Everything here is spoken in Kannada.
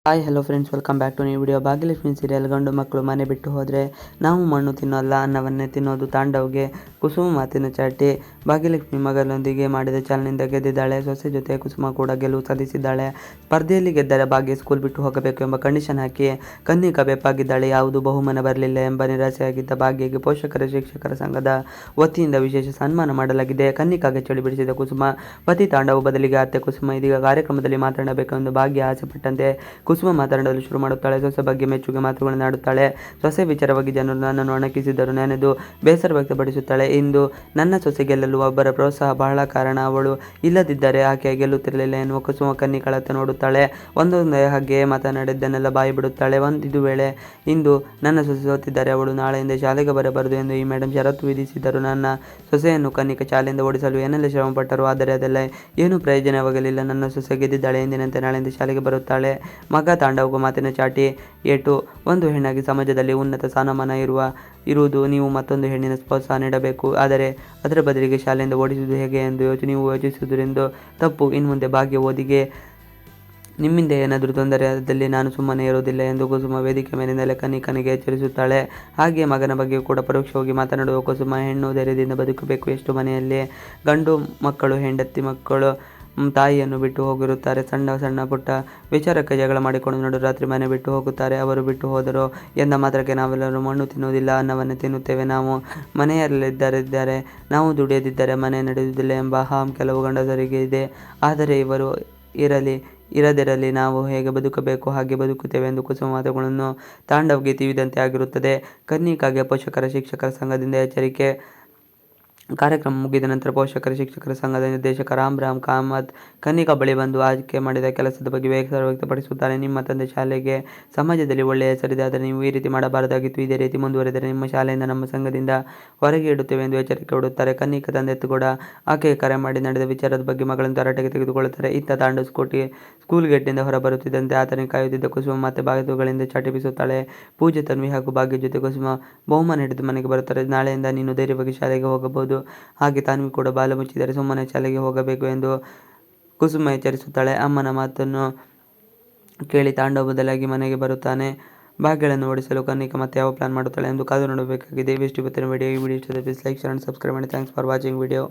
Hi hello friends, welcome back to new video. Bhagyalakshmi serial ಗಂಡು ಮಕ್ಕಳು ಮನೆ ಬಿಟ್ಟು ಹೋದರೆ ನಾವು ಮಣ್ಣು ತಿನ್ನೋಲ್ಲ, ಅನ್ನವನ್ನೇ ತಿನ್ನೋದು ತಾಂಡವ್ಗೆ ಕುಸುಮ ಮಾತಿನ ಚಾಟಿ. ಭಾಗ್ಯಲಕ್ಷ್ಮಿ ಮಗಳೊಂದಿಗೆ ಮಾಡಿದ ಚಾಲನೆಯಿಂದ ಗೆದ್ದಿದ್ದಾಳೆ. ಸೊಸೆ ಜೊತೆ ಕುಸುಮ ಕೂಡ ಗೆಲುವು ಸಾಧಿಸಿದ್ದಾಳೆ. ಸ್ಪರ್ಧೆಯಲ್ಲಿ ಗೆದ್ದರೆ ಭಾಗ್ಯ ಸ್ಕೂಲ್ ಬಿಟ್ಟು ಹೋಗಬೇಕು ಎಂಬ ಕಂಡೀಷನ್ ಹಾಕಿ ಕನ್ನಿಕಾ ಬೆಪ್ಪಾಗಿದ್ದಾಳೆ. ಯಾವುದು ಬಹುಮಾನ ಬರಲಿಲ್ಲ ಎಂಬ ನಿರಾಸೆಯಾಗಿದ್ದ ಭಾಗ್ಯಗೆ ಪೋಷಕರ ಶಿಕ್ಷಕರ ಸಂಘದ ವತಿಯಿಂದ ವಿಶೇಷ ಸನ್ಮಾನ ಮಾಡಲಾಗಿದೆ. ಕನ್ನಿಕಾಗೆ ಚಳಿ ಬಿಡಿಸಿದ ಕುಸುಮ ಪತಿ ತಾಂಡವ ಬದಲಿಗೆ ಅತ್ತೆ ಕುಸುಮ ಇದೀಗ ಕಾರ್ಯಕ್ರಮದಲ್ಲಿ ಮಾತನಾಡಬೇಕೆಂದು ಭಾಗ್ಯ ಆಸೆಪಟ್ಟಂತೆ ಕುಸುಮ ಮಾತನಾಡಲು ಶುರು ಮಾಡುತ್ತಾಳೆ. ಸೊಸೆ ಬಗ್ಗೆ ಮೆಚ್ಚುಗೆ ಮಾತುಗಳನ್ನಾಡುತ್ತಾಳೆ. ಸೊಸೆ ವಿಚಾರವಾಗಿ ಜನರು ನನ್ನನ್ನು ಅಣಕಿಸಿದರು ನೆನೆದು ಬೇಸರ ವ್ಯಕ್ತಪಡಿಸುತ್ತಾಳೆ. ಇಂದು ನನ್ನ ಸೊಸೆ ಗೆಲ್ಲಲು ಒಬ್ಬರ ಪ್ರೋತ್ಸಾಹ ಬಹಳ ಕಾರಣ. ಅವಳು ಇಲ್ಲದಿದ್ದರೆ ಆಕೆ ಗೆಲ್ಲುತ್ತಿರಲಿಲ್ಲ ಎನ್ನುವ ಕುಸುಮ ಕನ್ನಿಕಳತ್ತ ನೋಡುತ್ತಾಳೆ. ಒಂದೊಂದೇ ಹಾಗೆ ಮಾತನಾಡಿದ್ದನ್ನೆಲ್ಲ ಬಾಯಿ ಬಿಡುತ್ತಾಳೆ. ಇದು ವೇಳೆ ಇಂದು ನನ್ನ ಸೊಸೆ ಸೋತಿದ್ದರೆ ಅವಳು ನಾಳೆಯಿಂದ ಶಾಲೆಗೆ ಬರಬಾರದು ಎಂದು ಈ ಮೇಡಮ್ ಷರತ್ತು ವಿಧಿಸಿದ್ದರು. ನನ್ನ ಸೊಸೆಯನ್ನು ಕನ್ನಿಕಾ ಶಾಲೆಯಿಂದ ಓಡಿಸಲು ಏನೆಲ್ಲ ಶ್ರಮಪಟ್ಟರು, ಆದರೆ ಅದೆಲ್ಲ ಏನೂ ಪ್ರಯೋಜನವಾಗಲಿಲ್ಲ. ನನ್ನ ಸೊಸೆ ಗೆದ್ದಿದ್ದಾಳೆ, ಎಂದಿನಂತೆ ನಾಳೆಯಿಂದ ಶಾಲೆಗೆ ಬರುತ್ತಾಳೆ. ಮಗ ತಾಂಡವಗೂ ಮಾತಿನ ಚಾಟಿ ಏಟು. ಒಂದು ಹೆಣ್ಣಾಗಿ ಸಮಾಜದಲ್ಲಿ ಉನ್ನತ ಸ್ಥಾನಮಾನ ಇರುವುದು ನೀವು ಮತ್ತೊಂದು ಹೆಣ್ಣಿನ ಪ್ರೋತ್ಸಾಹ ನೀಡಬೇಕು, ಆದರೆ ಅದರ ಬದಲಿಗೆ ಶಾಲೆಯಿಂದ ಓಡಿಸುವುದು ಹೇಗೆ ಎಂದು ನೀವು ಯೋಚಿಸುವುದರಿಂದ ತಪ್ಪು. ಇನ್ಮುಂದೆ ಭಾಗ್ಯ ಓದಿಗೆ ನಿಮ್ಮಿಂದ ಏನಾದರೂ ತೊಂದರೆ ಆದಲ್ಲಿ ನಾನು ಸುಮ್ಮನೆ ಇರೋದಿಲ್ಲ ಎಂದು ಕುಸುಮ ವೇದಿಕೆ ಮೇಲಿಂದಲೇ ಕನ್ನಿಕನಿಗೆ ಎಚ್ಚರಿಸುತ್ತಾಳೆ. ಹಾಗೆಯೇ ಮಗನ ಬಗ್ಗೆ ಕೂಡ ಪರೋಕ್ಷವಾಗಿ ಮಾತನಾಡುವ ಕುಸುಮ ಹೆಣ್ಣು ಧೈರ್ಯದಿಂದ ಬದುಕಬೇಕು. ಎಷ್ಟು ಮನೆಯಲ್ಲಿ ಗಂಡು ಮಕ್ಕಳು ಹೆಂಡತಿ ಮಕ್ಕಳು ತಾಯಿಯನ್ನು ಬಿಟ್ಟು ಹೋಗಿರುತ್ತಾರೆ. ಸಣ್ಣ ಸಣ್ಣ ಪುಟ್ಟ ವಿಚಾರಕ್ಕೆ ಜಗಳ ಮಾಡಿಕೊಂಡು ನಡುರಾತ್ರಿ ಮನೆ ಬಿಟ್ಟು ಹೋಗುತ್ತಾರೆ. ಅವರು ಬಿಟ್ಟು ಹೋದರು ಎಂದ ಮಾತ್ರಕ್ಕೆ ನಾವೆಲ್ಲರೂ ಮಣ್ಣು ತಿನ್ನುವುದಿಲ್ಲ, ಅನ್ನವನ್ನೇ ತಿನ್ನುತ್ತೇವೆ. ನಾವು ಮನೆಯಲ್ಲಿದ್ದರೆ ನಾವು ದುಡಿಯದಿದ್ದರೆ ಮನೆ ನಡೆಯುವುದಿಲ್ಲ ಎಂಬ ಅಹಂ ಕೆಲವು ಗಂಡಸರಿಗೆ ಇದೆ. ಆದರೆ ಇವರು ಇರದಿರಲಿ, ನಾವು ಹೇಗೆ ಬದುಕಬೇಕು ಹಾಗೆ ಬದುಕುತ್ತೇವೆ ಎಂದು ಕುಸುಮ ಮಾತುಗಳನ್ನು ತಾಂಡವ್ಗೆ ತಿವಿದಂತೆ ಆಗಿರುತ್ತದೆ. ಕನ್ನಿಕಾಗೆ ಪೋಷಕರ ಶಿಕ್ಷಕರ ಸಂಘದಿಂದ ಎಚ್ಚರಿಕೆ. ಕಾರ್ಯಕ್ರಮ ಮುಗಿದ ನಂತರ ಪೋಷಕರ ಶಿಕ್ಷಕರ ಸಂಘದ ನಿರ್ದೇಶಕ ರಾಮ್ ಕಾಮತ್ ಕನ್ನಿಕಾ ಬಳಿ ಬಂದು ಆಕೆ ಮಾಡಿದ ಕೆಲಸದ ಬಗ್ಗೆ ಬೇಸರ ವ್ಯಕ್ತಪಡಿಸುತ್ತಾರೆ. ನಿಮ್ಮ ತಂದೆ ಶಾಲೆಗೆ ಸಮಾಜದಲ್ಲಿ ಒಳ್ಳೆಯ ಹೆಸರಿದೆ, ಆದರೆ ನೀವು ಈ ರೀತಿ ಮಾಡಬಾರದಾಗಿತ್ತು. ಇದೇ ರೀತಿ ಮುಂದುವರೆದರೆ ನಿಮ್ಮ ಶಾಲೆಯಿಂದ ನಮ್ಮ ಸಂಘದಿಂದ ಹೊರಗೆ ಇಡುತ್ತೇವೆ ಎಂದು ಎಚ್ಚರಿಕೆ ಕೊಡುತ್ತಾರೆ. ಕನ್ನಿಕಾ ತಂದೆ ಕೂಡ ಆಕೆಗೆ ಕರೆ ಮಾಡಿ ನಡೆದ ವಿಚಾರದ ಬಗ್ಗೆ ಮಗಳನ್ನು ತರಾಟೆಗೆ ತೆಗೆದುಕೊಳ್ಳುತ್ತಾರೆ. ಇತ್ತ ತಾಂಡವ್ ಸ್ಕೂಲ್ ಗೇಟ್ನಿಂದ ಹೊರಬರುತ್ತಿದ್ದಂತೆ ಆತನಿಗೆ ಕಾಯುತ್ತಿದ್ದ ಕುಸುಮ ಮತ್ತೆ ಬಾತುಗಳಿಂದ ಚಾಟಿ ಬೀಸುತ್ತಾಳೆ. ಪೂಜೆ, ತನ್ವಿ ಹಾಗೂ ಭಾಗ್ಯ ಜೊತೆ ಕುಸುಮ ಬಹುಮಾನ ಹಿಡಿದು ಮನೆಗೆ ಬರುತ್ತಾರೆ. ನಾಳೆಯಿಂದ ನೀನು ಧೈರ್ಯವಾಗಿ ಶಾಲೆಗೆ ಹೋಗಬಹುದು, ಹಾಗೆ ತಾನ್ವಿ ಕೂಡ ಬಾಲ ಮುಚ್ಚಿದರೆ ಸುಮ್ಮನೆ ಶಾಲೆಗೆ ಹೋಗಬೇಕು ಎಂದು ಕುಸುಮ ಎಚ್ಚರಿಸುತ್ತಾಳೆ. ಅಮ್ಮನ ಮಾತನ್ನು ಕೇಳಿ ತಾಂಡವ್ ಬದಲಾಗಿ ಮನೆಗೆ ಬರುತ್ತಾನೆ. ಭಾಗ್ಯಗಳನ್ನು ಓಡಿಸಲು ಕನ್ನಿಕಾ ಮತ್ತೆ ಯಾವ ಪ್ಲಾನ್ ಮಾಡುತ್ತಾಳೆ ಎಂದು ಕಾದು ನೋಡಬೇಕಾಗಿದೆ. ಇವಿಷ್ಟು ಇವತ್ತಿನ ವಿಡಿಯೋ. ಈ ವಿಡಿಯೋ ಇಷ್ಟದ please like, share and subscribe ಮಾಡಿ. Thanks for watching video.